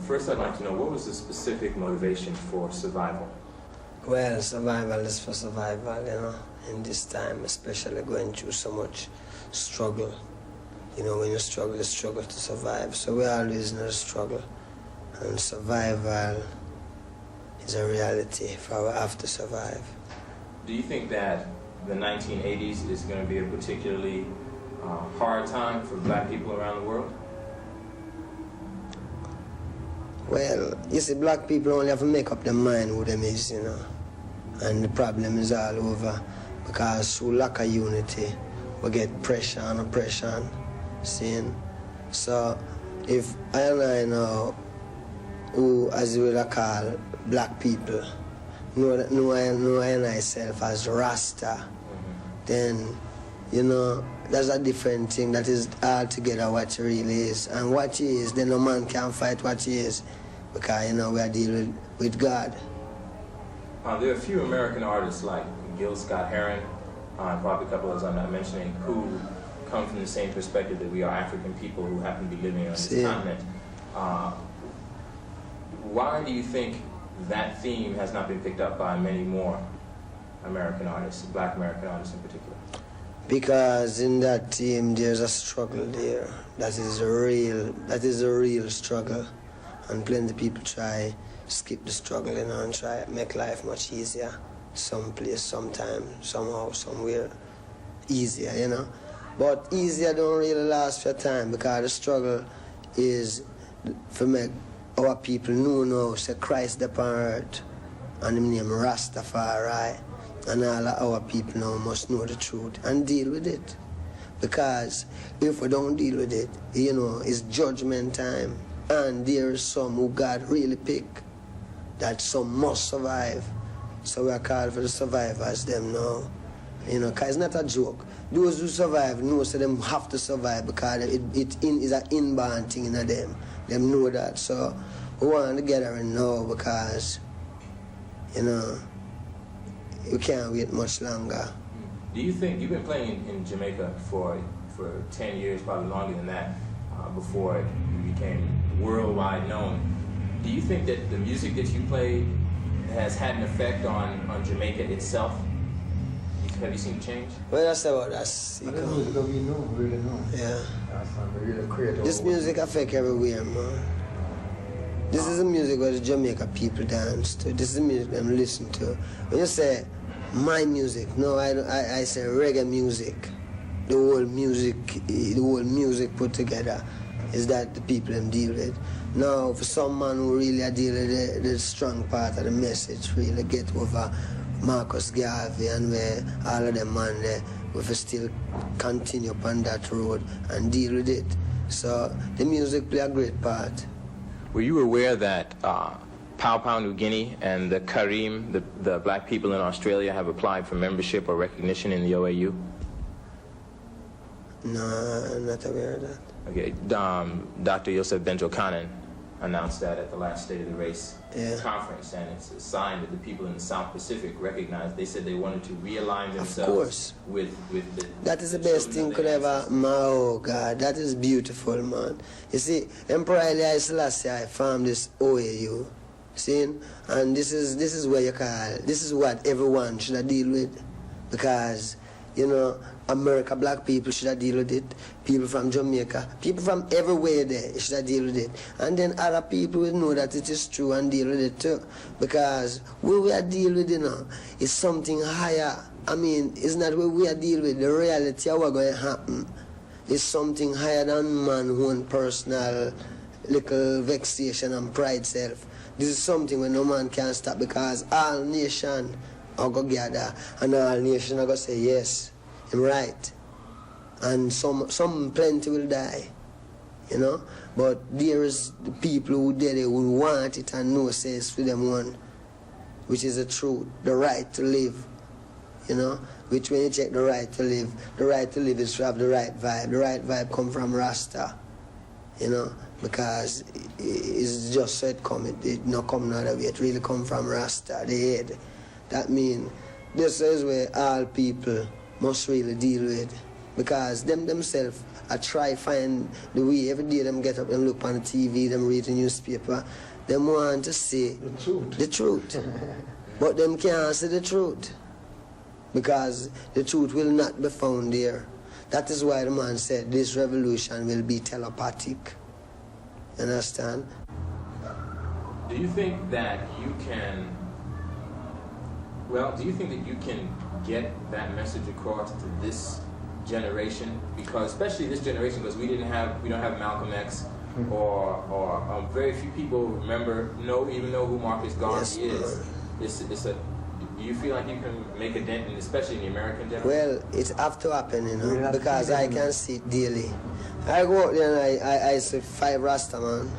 First, I'd like to know, what was the specific motivation for survival? Well, survival is for survival, you know, in this time, especially going through so much struggle. You know, when you struggle to survive. So we always know the struggle. And survival is a reality for we have to survive. Do you think that the 1980s is going to be a particularly hard time for black people around the world? Well, you see, black people only have to make up their mind who them is, you know. And the problem is all over because through lack of unity, we get pressure and oppression, seeing. So if I know who, as you would call black people, know I myself as Rasta, then, you know, that's a different thing. That is altogether what he really is. And what he is, then no man can fight what he is because, you know, we are dealing with God. There are a few American artists like Gil Scott-Heron, and probably a couple others I'm not mentioning, who come from the same perspective that we are African people who happen to be living on this continent. Why do you think that theme has not been picked up by many more American artists, black American artists in particular? Because in that team there's a struggle there. That is a real struggle. And plenty of people try skip the struggle, you know, and try to make life much easier. Someplace, sometime, somehow, somewhere easier, you know. But easier don't really last for a time because the struggle is for make our people know now, say Christ upon earth and him name Rastafari. And all of our people now must know the truth and deal with it. Because if we don't deal with it, you know, it's judgment time. And there is some who God really pick, that some must survive. So we are called for the survivors, them now. You know, because it's not a joke. Those who survive know so them have to survive because it is an inborn thing in them. Them know that. So we want to get her now because, you know, we can't wait much longer. Do you think, you've been playing in Jamaica for 10 years, probably longer than that, before you became worldwide known. Do you think that the music that you play has had an effect on Jamaica itself? Have you seen change? Well, that's about that. We really know. Yeah. We really create this music affect everywhere, man. This is the music where the Jamaica people dance to. This is the music them listen to. When you say my music, no, I say reggae music. The whole music put together is that the people them deal with. Now, for some man who really deal with the strong part of the message, really get over Marcus Garvey and where all of them man there, we still continue upon that road and deal with it. So the music play a great part. Were you aware that Papua New Guinea and the Karim, the black people in Australia, have applied for membership or recognition in the OAU? No, I'm not aware of that. Okay, Dr. Yosef Benjo-Kanan announced that at the last State of the Race conference, and it's a sign that the people in the South Pacific recognized. They said they wanted to realign themselves with the... That is the best thing could ever... Oh, God, that is beautiful, man. You see, Emperor Haile Selassie formed this OAU, see? And this is where you call... This is what everyone should deal with, because, you know, America, black people should deal with it. People from Jamaica, people from everywhere there should deal with it. And then other people will know that it is true and deal with it too. Because what we are dealing with, you know, is something higher. I mean, it's not what we are dealing with. The reality of what's going to happen is something higher than man's own personal little vexation and pride self. This is something where no man can stop because all nations are going to gather and all nations are going to say yes. Right, and some plenty will die, you know. But there is the people who did it who want it and know says for them one, which is the truth, the right to live, you know. Which when you check the right to live is to have the right vibe. The right vibe come from Rasta, you know, because it's just so it come. It not come no other way. It really come from Rasta, the head. That means this is where all people must really deal with, Because them themselves I try find the way. Every day them get up, them look on the TV, them read the newspaper. Them want to see the truth. But them can't see the truth. Because the truth will not be found there. That is why the man said this revolution will be telepathic. Understand? Do you think that you can get that message across to this generation? Because especially this generation, because we don't have Malcolm X, or very few people even know who Marcus Garvey is. Do you feel like you can make a dent, especially in the American generation? Well, it's have to happen, because I can see it daily. I go out there and I see 5 Rasta man,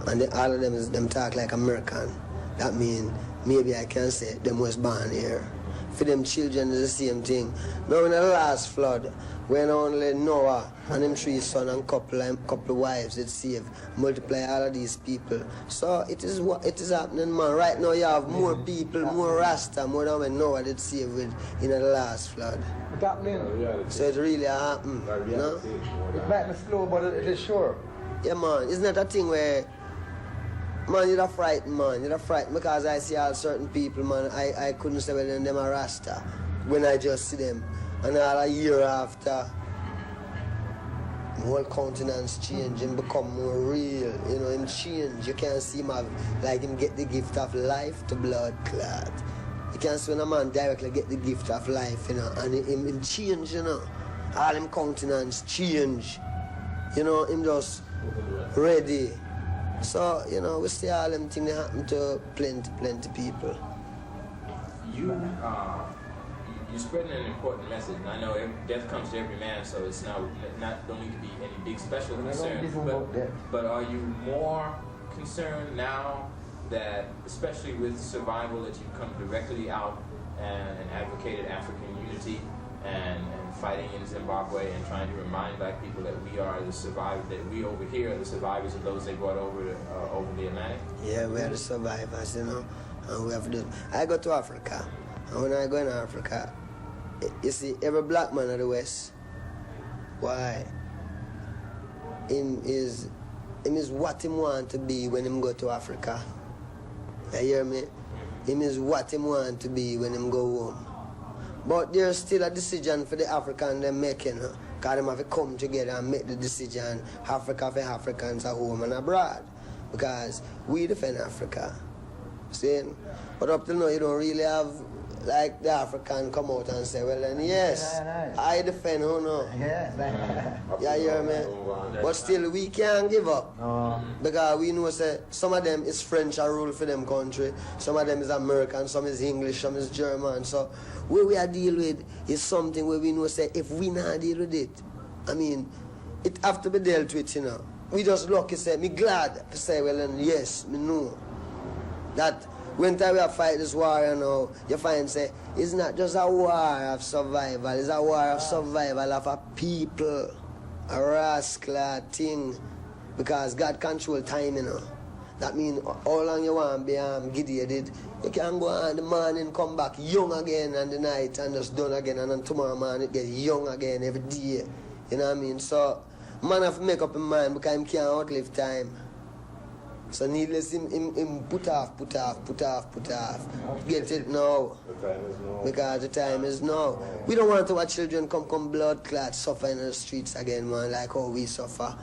and all of them talk like American. That means maybe I can say them was born here. For them children is the same thing. Now in the last flood, when only Noah and them 3 sons and couple wives it saved, multiply all of these people. So it is happening, man. Right now you have more people, more Rasta, more than when Noah did save with in the last flood. It's happening. So it really happened, you know? It might be slow, but it is sure. Yeah, man. It's not a thing where, man, you're frightened, man. You're frightened because I see all certain people, man. I couldn't say, well, them are Rasta when I just see them. And all a year after, the whole countenance change and become more real. You know, him change. You can't see him like him get the gift of life to blood clot. You can't see when a man directly get the gift of life, you know, and him change, you know. All him countenance change. You know, him just ready. So, you know, we see all them things that happen to plenty people. You're spreading an important message, and I know death comes to every man, so it's don't need to be any big special concern. But are you more concerned now that, especially with survival, that you've come directly out and advocated African unity and fighting in Zimbabwe and trying to remind black people that we are the survivors, that we over here are the survivors of those they brought over the Atlantic? Yeah, we are the survivors, you know, and we have to. I go to Africa, and when I go in Africa, you see, every black man of the West, why? Him is what him want to be when him go to Africa. You hear me? Him is what him want to be when him go home. But there's still a decision for the African them making, because them have to come together and make the decision, Africa for Africans at home and abroad. Because we defend Africa. See? But up till now you don't really have like the African come out and say, well then yes, I defend who no. Yeah, you hear me? But still we can't give up. Because we know say some of them is French a rule for them country, some of them is American, some is English, some is German. So what we are deal with is something where we know say if we not deal with it, I mean, it have to be dealt with, you know. We just lucky say, me glad to say, well then yes, me know that when time we have fight this war, you know, you find say it's not just a war of survival, it's a war of survival of a people, a rascal thing, because God control time, you know. That means how long you want to be gideated, you can go on the morning, come back young again, and the night and just done again, and then tomorrow morning it get young again every day. You know what I mean? So man have to make up his mind because he can't outlive time. So needless him put off. Get it now. The time is now. Because the time is now. We don't want our children come blood clot suffer in the streets again, man, like how we suffer.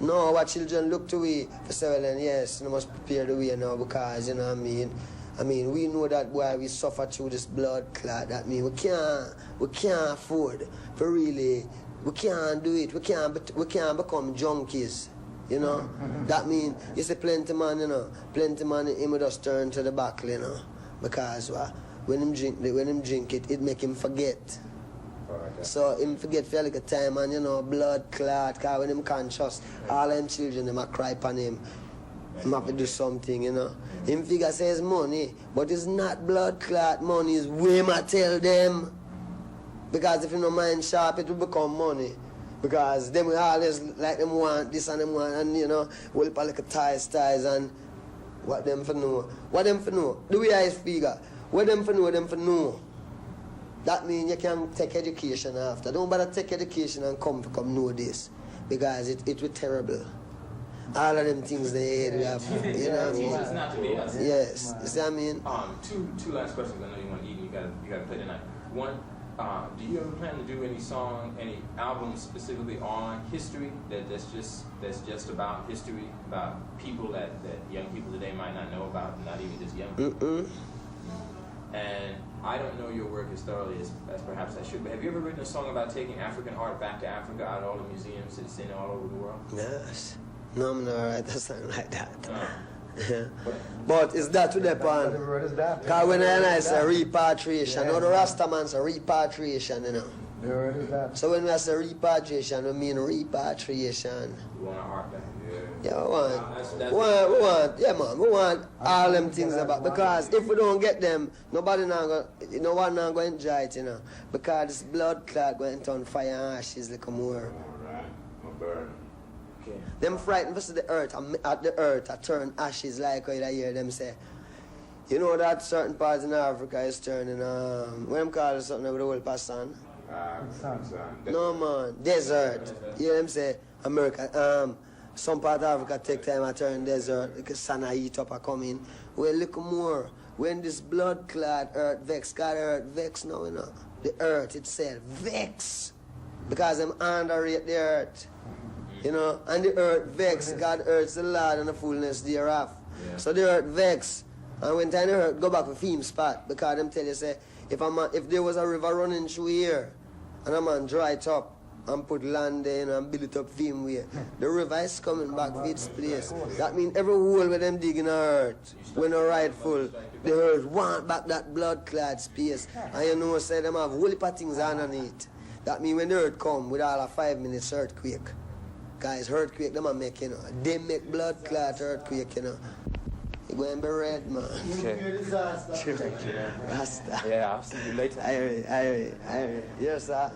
No, our children look to we for say, well then yes, we must prepare the way now because you know what I mean. I mean we know that why we suffer through this blood clot. That means we can't afford for really, we can't do it. We can't become junkies. You know, that means you see plenty man, you know, plenty man him would just turn to the back, you know, because when him drink it make him forget. So him forget for like a time and you know blood clot, cause when him conscious, all them children them a cry upon him. Him have to do something, you know. Him figure says money, but it's not blood clot money, it's way I tell them. Because if you no mind sharp, it will become money. Because them will always like them want this and them want and you know, will put like a ties and what them for know. What them for know? The way I figure, what them for know, That means you can take education after. Don't bother take education and come know this. Because it was terrible. All of them things they have, you know what I mean? It's not to be us. Yes, you see what I mean? Two last questions. I know you want to eat and you gotta play tonight. One, do you ever plan to do any albums specifically on history that's just about history, about people that young people today might not know about, not even just young people? And I don't know your work as thoroughly as perhaps I should, but have you ever written a song about taking African art back to Africa, out of all the museums it's in all over the world? Yes. No, I'm not write a song like that. But is that to the point? Because when I say repatriation, now the Rastaman say repatriation, you know. The word is that. So when we say repatriation, we mean repatriation. You want art back? Yeah, we want all them things about, because if we don't get them, no one not going to enjoy it, you know. Because this blood clot going to turn fire and ashes like more. Alright, I'm burn. Okay. Them frightened versus the earth, at the earth, I turn ashes like how you hear them say. You know that certain parts in Africa is turning, what them call it, something with the whole person? No man, desert. You hear them say, America, some part of Africa take time to turn desert, because sun heat up and come in. Well, look more, when this blood clot earth vex, God earth vex now, you know. The earth itself vex, because them underrate the earth. You know, and the earth vex, God earth's the Lord and the fullness thereof. Yeah. So the earth vex, and when time the earth go back to theme spot, because them tell you say, if there was a river running through here, and a man dry it up, and put land there, you know, and build it up theme way, the river is coming back to its place. That means every hole where them digging the earth, when they're rightful, the earth want back that blood clot space. And you know, say them have whole heap of things underneath. That means when the earth come with all a 5 minutes earthquake, guys, earthquake, them a make, you know. They make blood clot earthquake, you know. It going to be red, man. Okay. Rasta. Yeah, I'll see you later. I Yes, sir.